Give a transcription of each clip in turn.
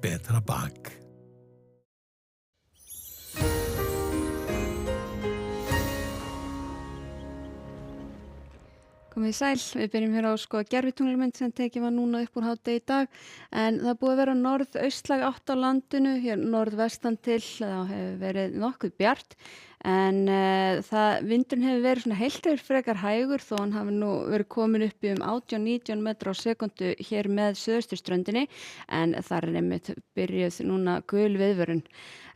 betra bak. Komið sæl, við byrjum hér á gervitunglmynd sem tekið var núna upp úr hádegi í dag en það búið að vera norðaustlæg átt á landinu, hér norðvestan til það hefur verið nokkuð bjart en vindurinn hefur verið svona heilt yfir frekar hægur þó hann hafi nú verið komin upp í 18-19 metra á sekundu hér með suðausturströndinni en þar einmitt byrjuð núna gul viðvörun.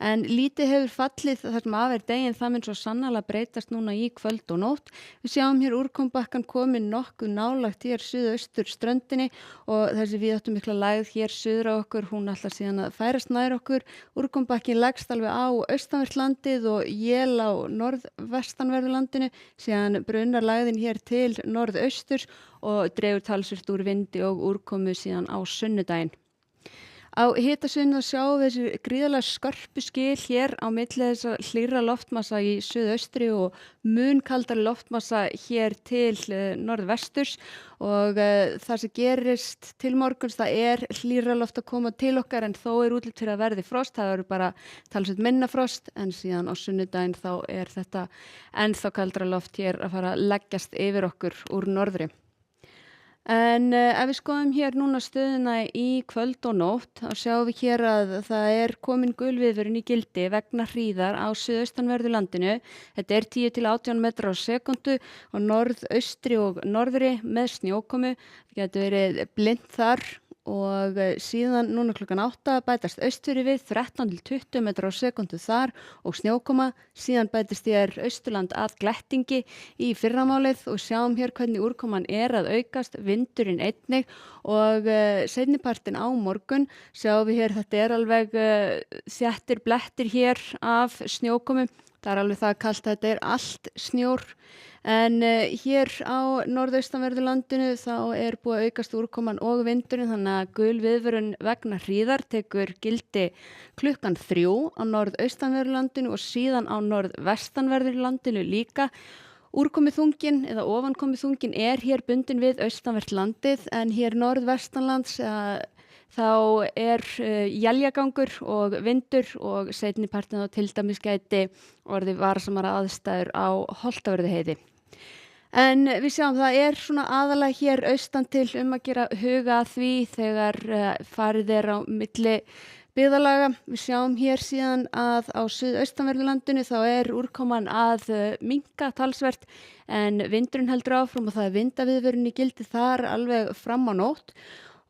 En lítið hefur fallið þar sem af deginn, það mun svo sannarlega breytast núna í kvöld og nótt. Við sjáum hér úrkomubakkann komin nokkuð nálægt hér suðaustur ströndinni og þessi víðáttu mikla lægð hér suður á okkur, hún ætlar síðan að færast nær okkur. Úrkomubakkinn leggst alveg á austanvert landið og él á norðvestanverðu landinu, síðan brunar lægðin hér til norðausturs og dregur talsvert úr vindi og úrkomu síðan á sunnudaginn. Á hitasvæðinu sjáum við þessi gríðarlega skörpu skil hér á milli þessa hlýrra loftmassa í suðaustri og mun kaldari loftmassa hér til norðvesturs og það sem gerist til morguns það er hlýrra loft að koma til okkar en þó er útlit fyrir að verði frost, það verður bara talsvert minna frost en síðan á sunnudaginn þá er þetta ennþá kaldara loft hér að fara að leggjast yfir okkur úr norðri. En ef við skoðum hér núna stöðuna í kvöld og nótt þá sjáum við hér að það er komin gul viðvörun í gildi vegna hríðar á suðaustanverðu landinu. Þetta er 10-18 metrar á sekundu og norðaustri og norðri með snjókomu. Það getur verið blint þar og síðan núna klukkan 8 bætast austfyrir við 13-20 metrar á sekundu þar og snjókoma. Síðan bætist hér Austurland að glettingi í fyrramálið og sjáum hér hvernig úrkoman er að aukast, vindurinn einnig og seinnipartinn á morgun sjáum við hér þetta er alveg þéttir blettir hér af snjókomu. Það er alveg það kalt að þetta er allt snjór en hér á norðaustanverðu landinu þá er búið að aukast úrkoman og vindurinn þannig að gul viðvörun vegna hríðar tekur gildi klukkan 3 á norðaustanverðu landinu og síðan á norðvestanverðu landinu líka. Úrkomuþunginn eða ofankomuþunginn er hér bundin við austanvert landið en hér norðvestanlands þá er éljagangur og vindur og seinnipartinn þá til dæmis gæti orðið varasamara aðstæður á Holtavörðuheiði. En við sjáum það er svona aðalega hér austan til að gera huga að því þegar farið er á milli byggðarlaga. Við sjáum hér síðan að á suðaustanverðu landinu þá er úrkoman að minnka talsvert en vindurinn heldur áfram og það er vindaviðvörun í gildi þar alveg fram á nótt.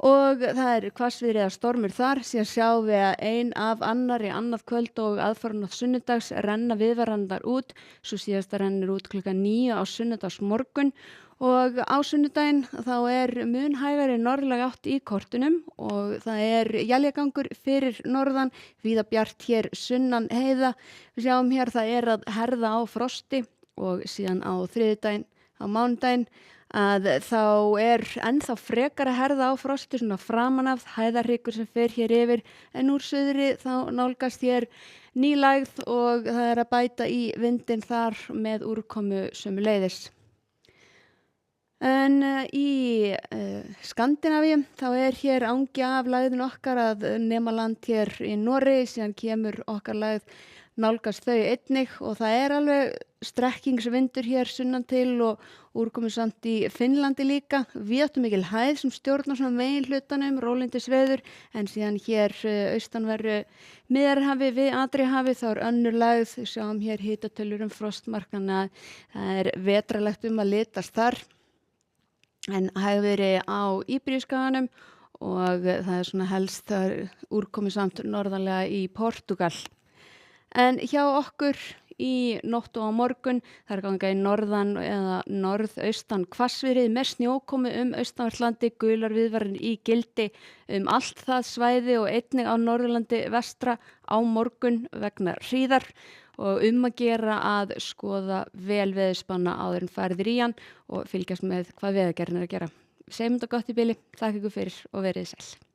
Og það er hvassviðri eða stormur þar, síðan sjáum við að ein af annarri annað kvöld og aðfaran á sunnudags renna viðvarandar út, svo síðasta rennur út klukkan 9 á sunnudagsmorgun og á sunnudaginn þá er mun hægari norðlæg átt í kortunum og það er éljagangur fyrir norðan, víða bjart hér sunnan heiða. Við sjáum hér það er að herða á frosti og síðan á þriðjudaginn, á mánudaginn að þá er ennþá frekar að herða á frosti svona framan af hæðarhryggur sem fer hér yfir en úr suðri þá nálgast hér ný lægð og það er að bæta í vindinn þar með úrkomu sömuleiðis. En í Skandinavíu þá er hér angi af lægðin okkar að nema land hér í Noregi, síðan kemur okkar lægð nálgast þau einnig og það er alveg strekkingsvindur hér sunnan til og úrkomu samt í Finnlandi líka. Víðáttumikil hæð sem stjórnar svona meginhlutanum, rólindisveður en síðan hér austanverðu Miðjarðarhafi við Adríahafi þá er önnur lægð. Sjáum hér hitatölur frostmarkana, það er vetralegt að litast þar en hægviðri á Íberíuskaganum og það er svona helst þar úrkomu samt norðanlega í Portúgal. En hjá okkur í nótt og á morgun, það er ganga í norðan eða norðaustan hvassviðri með snjókomu austanvert landi, gular viðvaranir í gildi allt það svæði og einnig á Norðurlandi vestra á morgun vegna hríðar og að gera að skoða vel veðurspána áður en farið í hann og fylgjast með hvað Veðurgerðin er að gera. Segjum þetta gott í bili, þakka ykkur fyrir og verið sæl.